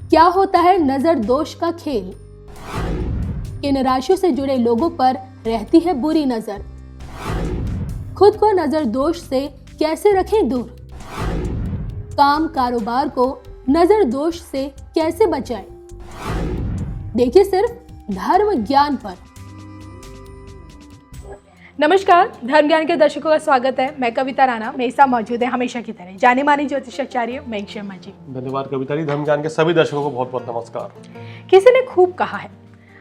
क्या होता है नजर दोष का खेल? किन राशियों से जुड़े लोगों पर रहती है बुरी नजर? खुद को नजर दोष से कैसे रखें दूर? काम कारोबार को नजर दोष से कैसे बचाएं? देखिए सिर्फ धर्म ज्ञान पर। नमस्कार, धर्म ज्ञान के दर्शकों का स्वागत है। मैं कविता राणा, मेरे साथ मौजूद है हमेशा की तरह जाने मानी ज्योतिषाचार्य मयंक शर्मा जी। धन्यवाद कविता जी। धर्म ज्ञान के सभी दर्शकों को बहुत बहुत नमस्कार। किसी ने खूब कहा है,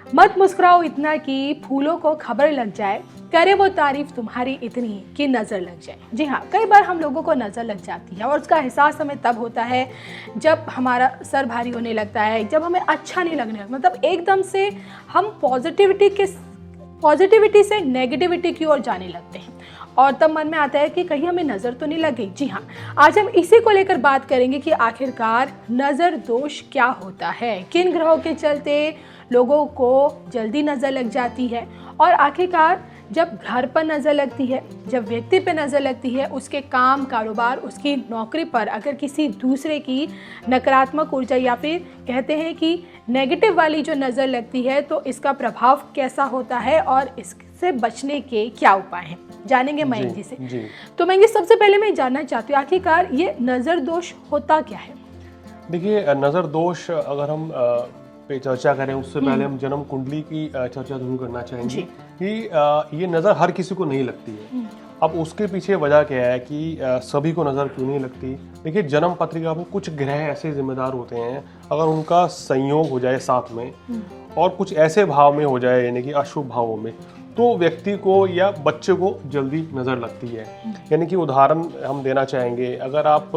मत मुस्कुराओ इतना कि फूलों को खबर लग जाए, करे वो तारीफ तुम्हारी इतनी कि नजर लग जाए। जी हाँ, कई बार हम लोगों को नजर लग जाती है और उसका एहसास हमें तब होता है जब हमारा सर भारी होने लगता है, जब हमें अच्छा नहीं लगने लगता, मतलब एकदम से हम पॉजिटिविटी से नेगेटिविटी की ओर जाने लगते हैं और तब मन में आता है कि कहीं हमें नज़र तो नहीं लग गई। जी हाँ, आज हम इसी को लेकर बात करेंगे कि आखिरकार नज़र दोष क्या होता है, किन ग्रहों के चलते लोगों को जल्दी नज़र लग जाती है और आखिरकार जब घर पर नज़र लगती है, जब व्यक्ति पर नज़र लगती है, उसके काम कारोबार, उसकी नौकरी पर अगर किसी दूसरे की नकारात्मक ऊर्जा या फिर कहते हैं कि नेगेटिव वाली जो नज़र लगती है, तो इसका प्रभाव कैसा होता है और इससे बचने के क्या उपाय हैं, जानेंगे मयंक जी से। तो मयंक जी, सबसे पहले मैं जानना चाहती हूँ आखिरकार ये नज़र दोष होता क्या है? देखिए, नज़र दोष अगर हम पे चर्चा करें उससे पहले हम जन्म कुंडली की चर्चा जरूर करना चाहेंगे कि ये नज़र हर किसी को नहीं लगती है। अब उसके पीछे वजह क्या है कि सभी को नज़र क्यों नहीं लगती। देखिए, जन्म पत्रिका में कुछ ग्रह ऐसे जिम्मेदार होते हैं, अगर उनका संयोग हो जाए साथ में और कुछ ऐसे भाव में हो जाए यानी कि अशुभ भावों में, तो व्यक्ति को या बच्चे को जल्दी नज़र लगती है। यानी कि उदाहरण हम देना चाहेंगे, अगर आप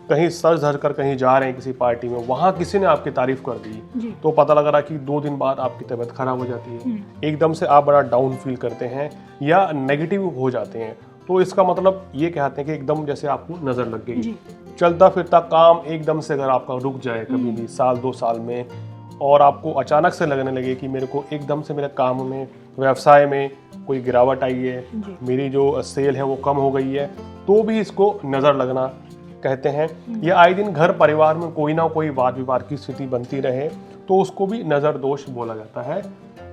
कहीं सर धर कर कहीं जा रहे हैं किसी पार्टी में, वहाँ किसी ने आपकी तारीफ कर दी तो पता लग रहा कि 2 दिन बाद आपकी तबीयत खराब हो जाती है, एकदम से आप बड़ा डाउन फील करते हैं या नेगेटिव हो जाते हैं। तो इसका मतलब ये कहते हैं कि एकदम जैसे आपको नज़र लग गई। चलता फिरता काम एकदम से अगर आपका रुक जाए कभी भी साल 2 साल में और आपको अचानक से लगने लगे कि मेरे को एकदम से मेरे काम में, व्यवसाय में कोई गिरावट आई है, मेरी जो सेल है वो कम हो गई है, तो भी इसको नज़र लगना कहते हैं। या आए दिन घर परिवार में कोई ना कोई वाद विवाद की स्थिति बनती रहे तो उसको भी नज़र दोष बोला जाता है।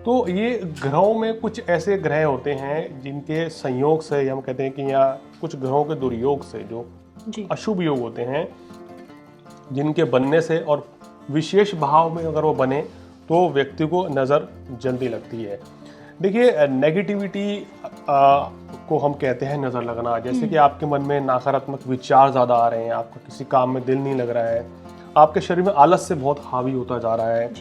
तो ये ग्रहों में कुछ ऐसे ग्रह होते हैं जिनके संयोग से हम कहते हैं कि या कुछ ग्रहों के दुर्योग से जो अशुभ योग होते हैं, जिनके बनने से और विशेष भाव में अगर वो बने तो व्यक्ति को नज़र जल्दी लगती है। देखिए, नेगेटिविटी को हम कहते हैं नज़र लगना। जैसे कि आपके मन में नकारात्मक विचार ज़्यादा आ रहे हैं, आपका किसी काम में दिल नहीं लग रहा है, आपके शरीर में आलस से बहुत हावी होता जा रहा है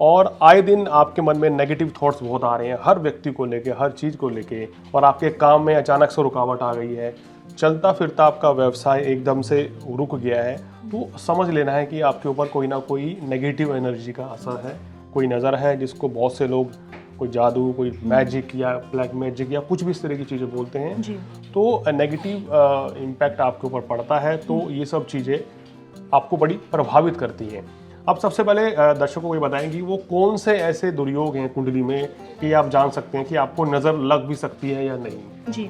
और आए दिन आपके मन में नेगेटिव थॉट्स बहुत आ रहे हैं हर व्यक्ति को लेके, हर चीज़ को लेके, और आपके काम में अचानक से रुकावट आ गई है, चलता फिरता आपका व्यवसाय एकदम से रुक गया है, तो समझ लेना है कि आपके ऊपर कोई ना कोई नेगेटिव एनर्जी का असर है, कोई नज़र है, जिसको बहुत से लोग कोई जादू, कोई मैजिक या ब्लैक मैजिक या कुछ भी इस तरह की चीज़ें बोलते हैं। तो नेगेटिव इम्पैक्ट आपके ऊपर पड़ता है। तो ये सब चीज़ें आपको बड़ी प्रभावित करती हैं। अब सबसे पहले दर्शकों को ये बताएं कि वो कौन से ऐसे दुर्योग हैं कुंडली में कि आप जान सकते हैं कि आपको नज़र लग भी सकती है या नहीं।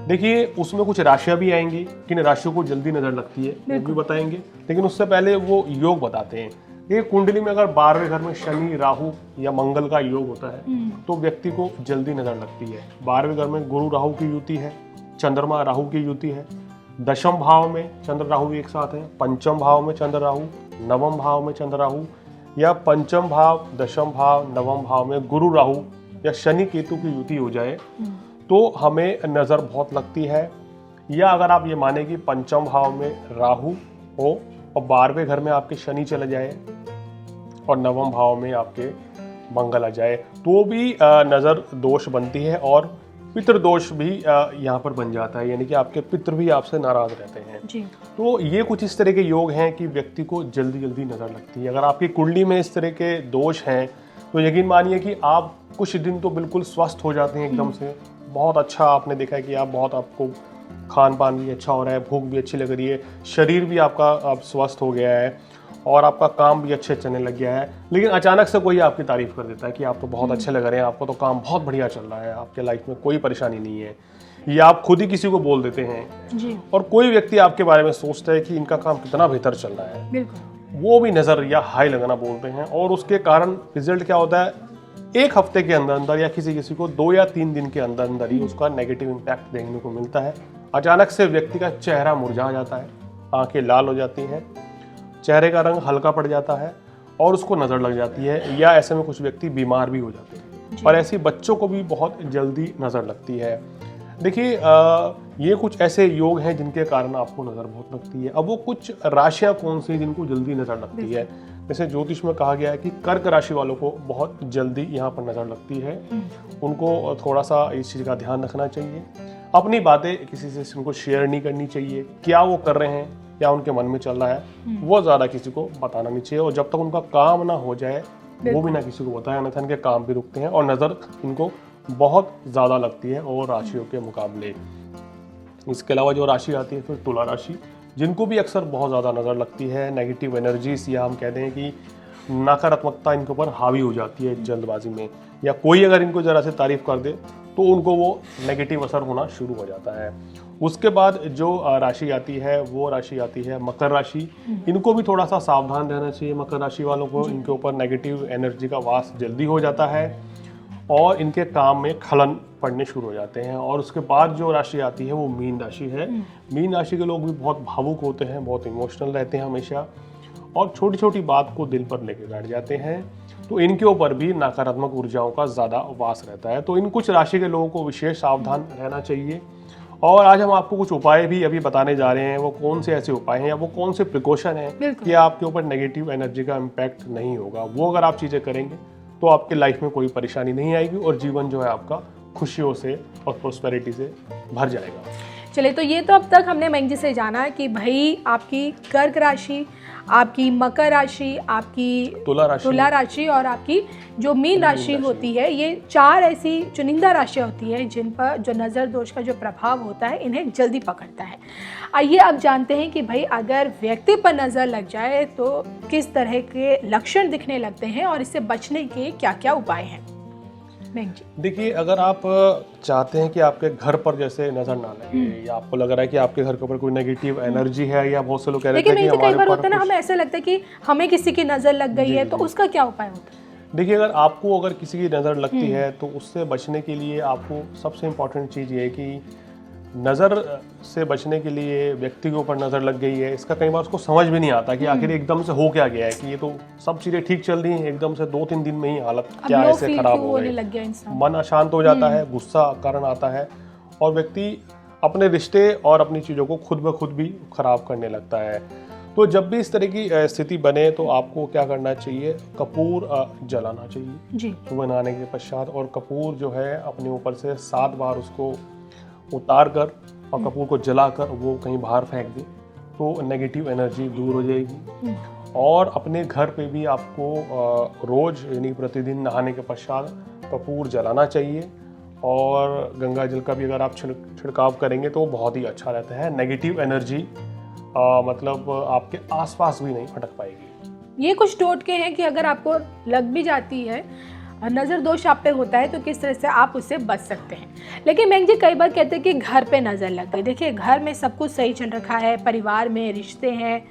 देखिए, उसमें कुछ राशियाँ भी आएंगी, किन राशियों को जल्दी नज़र लगती है वो भी बताएंगे, लेकिन उससे पहले वो योग बताते हैं। ये कुंडली में अगर 12वें घर में शनि, राहु या मंगल का योग होता है तो व्यक्ति को जल्दी नजर लगती है। 12वें घर में गुरु राहु की युति है, चंद्रमा राहु की युति है, 10वें भाव में चंद्र राहु एक साथ है, 5वें भाव में चंद्र राहु, 9वें भाव में चंद्र राहु, या 5वें भाव, 10वें भाव, 9वें भाव में गुरु राहु या शनि केतु की युति हो जाए तो हमें नजर बहुत लगती है। या अगर आप ये माने कि 5वें भाव में राहु हो और 12वें घर में आपके शनि चले जाए और 9वें भाव में आपके मंगल आ जाए तो भी नज़र दोष बनती है और पितृ दोष भी यहाँ पर बन जाता है, यानी कि आपके पितृ भी आपसे नाराज रहते हैं। तो ये कुछ इस तरह के योग हैं कि व्यक्ति को जल्दी जल्दी नज़र लगती है। अगर आपकी कुंडली में इस तरह के दोष हैं तो यकीन मानिए कि आप कुछ दिन तो बिल्कुल स्वस्थ हो जाते हैं एकदम से। बहुत अच्छा आपने देखा है कि आपको खान पान भी अच्छा हो रहा है, भूख भी अच्छी लग रही है, शरीर भी आपका अब स्वस्थ हो गया है और आपका काम भी अच्छे चलने लग गया है। लेकिन अचानक से कोई आपकी तारीफ कर देता है कि आप तो बहुत अच्छे लग रहे हैं, आपको तो काम बहुत बढ़िया चल रहा है, आपके लाइफ में कोई परेशानी नहीं है, या आप खुद ही किसी को बोल देते हैं जी। और कोई व्यक्ति आपके बारे में सोचता है कि इनका काम कितना बेहतर चल रहा है। वो भी नज़र या हाई लगना बोलते हैं। और उसके कारण रिजल्ट क्या होता है, एक हफ्ते के अंदर अंदर या किसी किसी को 2 या 3 दिन के अंदर अंदर ही उसका नेगेटिव इम्पैक्ट देखने को मिलता है। अचानक से व्यक्ति का चेहरा मुरझा जाता है, आंखें लाल हो जाती हैं, चेहरे का रंग हल्का पड़ जाता है और उसको नज़र लग जाती है, या ऐसे में कुछ व्यक्ति बीमार भी हो जाते हैं। और ऐसे बच्चों को भी बहुत जल्दी नज़र लगती है। देखिए ये कुछ ऐसे योग हैं जिनके कारण आपको नज़र बहुत लगती है। अब वो कुछ राशियाँ कौन सी जिनको जल्दी नज़र लगती है, जैसे ज्योतिष में कहा गया है कि कर्क राशि वालों को बहुत जल्दी यहाँ पर नज़र लगती है। उनको थोड़ा सा इस चीज़ का ध्यान रखना चाहिए, अपनी बातें किसी से उनको शेयर नहीं करनी चाहिए, क्या वो कर रहे हैं क्या उनके मन में चल रहा है वो ज़्यादा किसी को बताना नहीं चाहिए। और जब तक उनका काम ना हो जाए वो भी ना किसी को बताया, अन्यथा इनके काम भी रुकते हैं और नज़र इनको बहुत ज़्यादा लगती है और राशियों के मुकाबले। इसके अलावा जो राशि आती है फिर तुला राशि, जिनको भी अक्सर बहुत ज़्यादा नज़र लगती है। नेगेटिव एनर्जीज, या हम कहते हैं कि नकारात्मकता इनके ऊपर हावी हो जाती है जल्दबाजी में, या कोई अगर इनको ज़रा से तारीफ कर दे तो उनको वो नेगेटिव असर होना शुरू हो जाता है। उसके बाद जो राशि आती है वो राशि आती है मकर राशि। इनको भी थोड़ा सा सावधान रहना चाहिए मकर राशि वालों को, इनके ऊपर नेगेटिव एनर्जी का वास जल्दी हो जाता है और इनके काम में खलन पड़ने शुरू हो जाते हैं। और उसके बाद जो राशि आती है वो मीन राशि है। मीन राशि के लोग भी बहुत भावुक होते हैं, बहुत इमोशनल रहते हैं हमेशा, और छोटी छोटी बात को दिल पर लेके बैठ जाते हैं। तो इनके ऊपर भी नकारात्मक ऊर्जाओं का ज़्यादा वास रहता है। तो इन कुछ राशि के लोगों को विशेष सावधान रहना चाहिए। और आज हम आपको कुछ उपाय भी अभी बताने जा रहे हैं। वो कौन से ऐसे उपाय हैं या वो कौन से प्रिकॉशन हैं कि आपके ऊपर नेगेटिव एनर्जी का इम्पैक्ट नहीं होगा। वो अगर आप चीज़ें करेंगे तो आपके लाइफ में कोई परेशानी नहीं आएगी और जीवन जो है आपका खुशियों से और प्रोस्पेरिटी से भर जाएगा। चलिए, तो ये तो अब तक हमने मयंक जी से जाना कि भाई आपकी कर्क राशि, आपकी मकर राशि, आपकी तुला राशि और आपकी जो मीन राशि होती है, ये 4 ऐसी चुनिंदा राशियाँ होती हैं जिन पर जो नज़र दोष का जो प्रभाव होता है इन्हें जल्दी पकड़ता है। आइए अब जानते हैं कि भाई अगर व्यक्ति पर नज़र लग जाए तो किस तरह के लक्षण दिखने लगते हैं और इससे बचने के क्या क्या उपाय हैं। देखिए, अगर आप चाहते हैं कि आपके घर पर जैसे नजर ना लगे, या आपको लग रहा है कि आपके घर के ऊपर कोई नेगेटिव एनर्जी है, या बहुत से लोग कह रहे हैं कि हमारे कई बार होता है ना, हमें ऐसा लगता है कि हमें किसी की नजर लग गई है, तो उसका क्या उपाय होता है? देखिए, अगर किसी की नज़र लगती है तो उससे बचने के लिए आपको सबसे इम्पोर्टेंट चीज़ ये है कि नज़र से बचने के लिए व्यक्ति के ऊपर नज़र लग गई है, इसका कई बार उसको समझ भी नहीं आता कि आखिर एकदम से हो क्या गया है, कि ये तो सब चीज़ें ठीक चल रही हैं, एकदम से 2-3 दिन में ही हालत क्या ऐसे खराब हो गई। मन अशांत हो जाता है, गुस्सा कारण आता है और व्यक्ति अपने रिश्ते और अपनी चीज़ों को खुद ब खुद भी खराब करने लगता है। तो जब भी इस तरह की स्थिति बने तो आपको क्या करना चाहिए, कपूर जलाना चाहिए सुबह नहाने के पश्चात। और कपूर जो है अपने ऊपर से 7 बार उसको उतार कर और कपूर को जलाकर वो कहीं बाहर फेंक दें तो नेगेटिव एनर्जी दूर हो जाएगी। और अपने घर पे भी आपको रोज़ यानी प्रतिदिन नहाने के पश्चात कपूर जलाना चाहिए। और गंगा जल का भी अगर आप छिड़काव करेंगे तो बहुत ही अच्छा रहता है। नेगेटिव एनर्जी मतलब आपके आसपास भी नहीं फटक पाएगी। ये कुछ टोटके हैं कि अगर आपको लग भी जाती है, नज़र दोष आप पे होता है, तो किस तरह से आप उससे बच सकते हैं। लेकिन मैंक जी कई बार कहते हैं कि घर पे नज़र लग गई। देखिए, घर में सब कुछ सही चल रखा है, परिवार में रिश्ते हैं,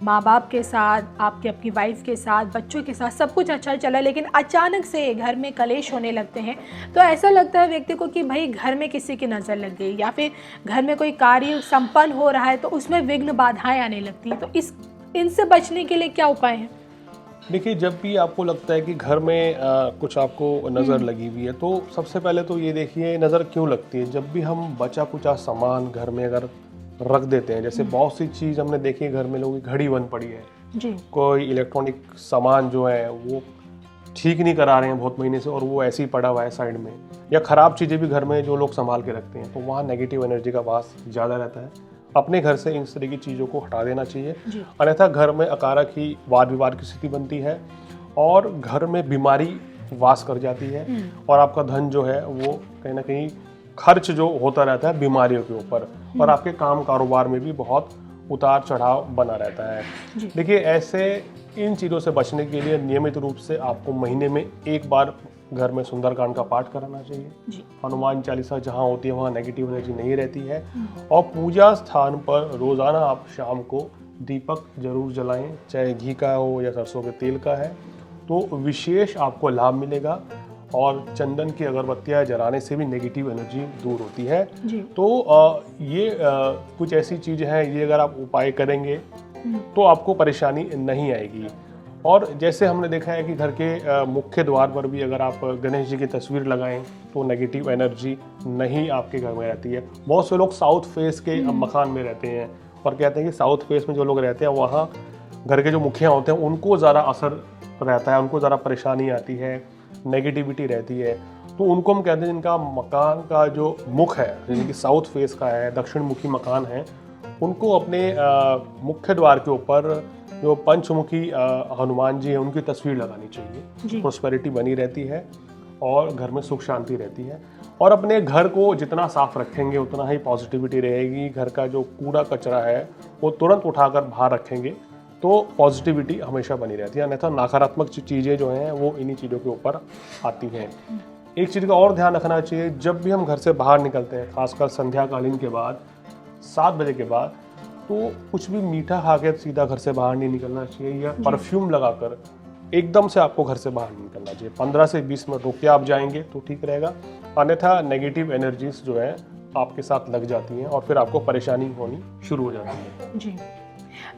माँ बाप के साथ, आपकी वाइफ के साथ, बच्चों के साथ सब कुछ अच्छा चला, लेकिन अचानक से घर में कलेश होने लगते हैं तो ऐसा लगता है व्यक्ति को कि भाई घर में किसी की नज़र लग गई, या फिर घर में कोई कार्य संपन्न हो रहा है तो उसमें विघ्न बाधाएं आने लगती हैं। तो इनसे बचने के लिए क्या उपाय हैं? देखिए, जब भी आपको लगता है कि घर में कुछ आपको नज़र लगी हुई है तो सबसे पहले तो ये देखिए नज़र क्यों लगती है। जब भी हम बचा कुचा सामान घर में अगर रख देते हैं, जैसे बहुत सी चीज़ हमने देखी है घर में, लोगों की घड़ी बंद पड़ी है जी, कोई इलेक्ट्रॉनिक सामान जो है वो ठीक नहीं करा रहे हैं बहुत महीने से और वो ऐसे ही पड़ा हुआ है साइड में, या ख़राब चीज़ें भी घर में जो लोग संभाल के रखते हैं, तो वहाँ नेगेटिव एनर्जी का वास ज़्यादा रहता है। अपने घर से इन तरह की चीज़ों को हटा देना चाहिए, अन्यथा घर में अकारक ही वाद विवाद की स्थिति बनती है और घर में बीमारी वास कर जाती है और आपका धन जो है वो कहीं ना कहीं खर्च जो होता रहता है बीमारियों के ऊपर, और आपके काम कारोबार में भी बहुत उतार चढ़ाव बना रहता है। देखिए, ऐसे इन चीज़ों से बचने के लिए नियमित रूप से आपको महीने में एक बार घर में सुंदरकांड का पाठ कराना चाहिए। हनुमान चालीसा जहाँ होती है वहाँ नेगेटिव एनर्जी नहीं रहती है। और पूजा स्थान पर रोज़ाना आप शाम को दीपक जरूर जलाएं, चाहे घी का हो या सरसों के तेल का है, तो विशेष आपको लाभ मिलेगा। और चंदन की अगरबत्तियाँ जलाने से भी नेगेटिव एनर्जी दूर होती है। जी। तो ये कुछ ऐसी चीज़ है, ये अगर आप उपाय करेंगे तो आपको परेशानी नहीं आएगी। और जैसे हमने देखा है कि घर के मुख्य द्वार पर भी अगर आप गणेश जी की तस्वीर लगाएं तो नेगेटिव एनर्जी नहीं आपके घर में रहती है। बहुत से लोग साउथ फेस के मकान में रहते हैं और कहते हैं कि साउथ फेस में जो लोग रहते हैं वहाँ घर के जो मुखिया होते हैं उनको ज़्यादा असर रहता है, उनको ज़्यादा परेशानी आती है, नेगेटिविटी रहती है। तो उनको हम कहते हैं जिनका मकान का जो मुख है, यानी कि साउथ फेस का है, दक्षिण मुखी मकान है, उनको अपने मुख्य द्वार के ऊपर जो पंचमुखी हनुमान जी हैं उनकी तस्वीर लगानी चाहिए। प्रोस्पेरिटी बनी रहती है और घर में सुख शांति रहती है। और अपने घर को जितना साफ रखेंगे उतना ही पॉजिटिविटी रहेगी। घर का जो कूड़ा कचरा है वो तुरंत उठाकर बाहर रखेंगे तो पॉजिटिविटी हमेशा बनी रहती है, अन्यथा नकारात्मक चीज़ें जो हैं वो इन्हीं चीज़ों के ऊपर आती हैं। एक चीज़ का और ध्यान रखना चाहिए, जब भी हम घर से बाहर निकलते हैं, खासकर संध्याकालीन के बाद 7 बजे के बाद, तो कुछ भी मीठा खा के सीधा घर से बाहर नहीं निकलना चाहिए या परफ्यूम लगाकर एकदम से आपको घर से बाहर नहीं निकलना चाहिए। 15 से 20 मिनट रुक के आप जाएंगे तो ठीक रहेगा, अन्यथा नेगेटिव एनर्जीज जो है आपके साथ लग जाती हैं और फिर आपको परेशानी होनी शुरू हो जाती है। जी,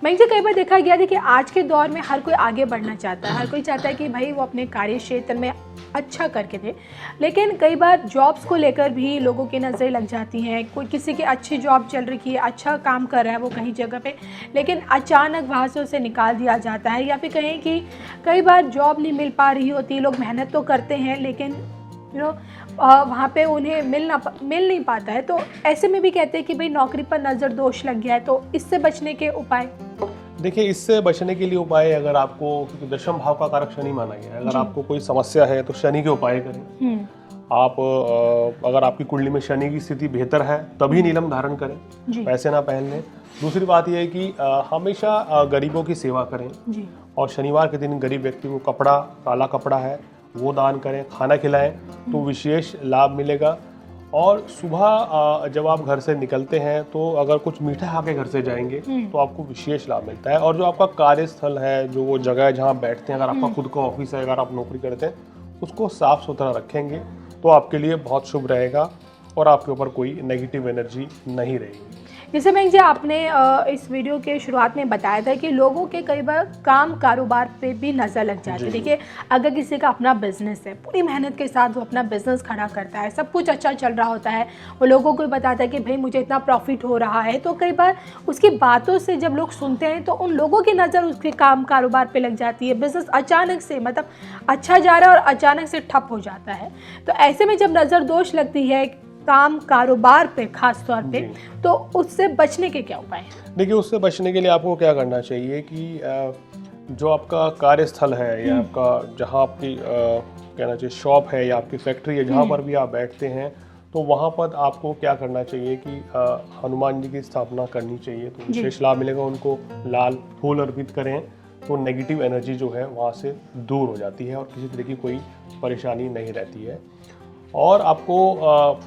मैं जी कई बार देखा गया देखिए आज के दौर में हर कोई आगे बढ़ना चाहता है, हर कोई चाहता है कि भाई वो अपने कार्य क्षेत्र में अच्छा करके दे, लेकिन कई बार जॉब्स को लेकर भी लोगों की नज़रें लग जाती हैं। कोई किसी की अच्छी जॉब चल रही है, अच्छा काम कर रहा है वो कहीं जगह पे, लेकिन अचानक वहाँ से उसे निकाल दिया जाता है, या फिर कहें कि कई बार जॉब नहीं मिल पा रही होती, लोग मेहनत तो करते हैं लेकिन वहाँ पे उन्हें मिल नहीं पाता है। तो ऐसे में भी कहते हैं कि भाई नौकरी पर नज़र दोष लग गया है, तो इससे बचने के उपाय? देखिए, इससे बचने के लिए उपाय, अगर आपको, क्योंकि दशम भाव का कारक शनि माना गया है, अगर आपको कोई समस्या है तो शनि के उपाय करें। आप अगर आपकी कुंडली में शनि की स्थिति बेहतर है तभी नीलम धारण करें, पैसे ना पहन लें। दूसरी बात यह है कि हमेशा गरीबों की सेवा करें और शनिवार के दिन गरीब व्यक्ति को कपड़ा, काला कपड़ा है वो दान करें, खाना खिलाएं तो विशेष लाभ मिलेगा। और सुबह जब आप घर से निकलते हैं तो अगर कुछ मीठा खा के घर से जाएंगे तो आपको विशेष लाभ मिलता है। और जो आपका कार्यस्थल है, जो वो जगह है जहाँ बैठते हैं, अगर आपका खुद का ऑफिस है, अगर आप नौकरी करते हैं, उसको साफ सुथरा रखेंगे तो आपके लिए बहुत शुभ रहेगा और आपके ऊपर कोई नेगेटिव एनर्जी नहीं रहेगी। जैसे मैं जी आपने इस वीडियो के शुरुआत में बताया था कि लोगों के कई बार काम कारोबार पे भी नज़र लग जाती है। देखिए, अगर किसी का अपना बिजनेस है, पूरी मेहनत के साथ वो अपना बिजनेस खड़ा करता है, सब कुछ अच्छा चल रहा होता है, वो लोगों को बताता है कि भाई मुझे इतना प्रॉफिट हो रहा है, तो कई बार उसकी बातों से जब लोग सुनते हैं तो उन लोगों की नज़र उसके काम कारोबार पर लग जाती है। बिजनेस अचानक से मतलब अच्छा जा रहा है और अचानक से ठप हो जाता है। तो ऐसे में जब नज़र दोष लगती है काम कारोबार पे खास तौर पे, तो उससे बचने के क्या उपाय हैं? देखिए, उससे बचने के लिए आपको क्या करना चाहिए कि जो आपका कार्यस्थल है या आपका जहाँ आपकी कहना चाहिए शॉप है या आपकी फैक्ट्री है, जहाँ पर भी आप बैठते हैं, तो वहाँ पर आपको क्या करना चाहिए कि हनुमान जी की स्थापना करनी चाहिए तो विशेष लाभ मिलेगा। उनको लाल फूल अर्पित करें तो नेगेटिव एनर्जी जो है वहाँ से दूर हो जाती है और किसी तरह की कोई परेशानी नहीं रहती है। और आपको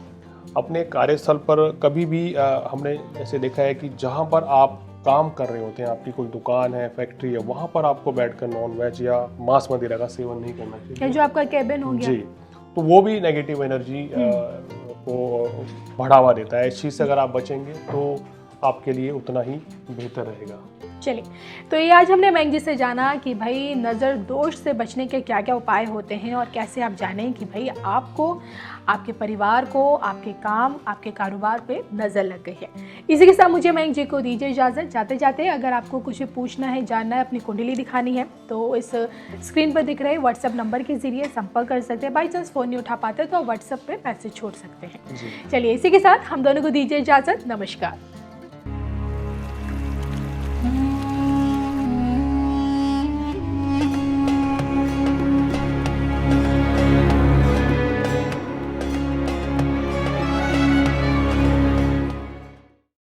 अपने कार्यस्थल पर कभी भी हमने जैसे देखा है कि जहाँ पर आप काम कर रहे होते हैं, आपकी कोई दुकान है, फैक्ट्री है, वहाँ पर आपको बैठकर नॉन वेज या मांस मदिरा का सेवन नहीं करना चाहिए। जो आपका केबिन हो गया जी, तो वो भी नेगेटिव एनर्जी को बढ़ावा देता है। इस चीज़ से अगर आप बचेंगे तो आपके लिए उतना ही बेहतर रहेगा। चलिए, तो ये आज हमने मैंग जी से जाना कि भाई नज़र दोष से बचने के क्या क्या उपाय होते हैं और कैसे आप जानें कि भाई आपको, आपके परिवार को, आपके काम, आपके कारोबार पे नज़र लग गई है। इसी के साथ मुझे मैंग जी को दीजिए इजाज़त। जाते जाते अगर आपको कुछ पूछना है, जानना है, अपनी कुंडली दिखानी है, तो इस स्क्रीन पर दिख रहे व्हाट्सएप नंबर के ज़रिए संपर्क कर सकते हैं। बाई चांस फ़ोन नहीं उठा पाते तो व्हाट्सएप पर मैसेज छोड़ सकते हैं। चलिए, इसी के साथ हम दोनों को दीजिए इजाज़त। नमस्कार।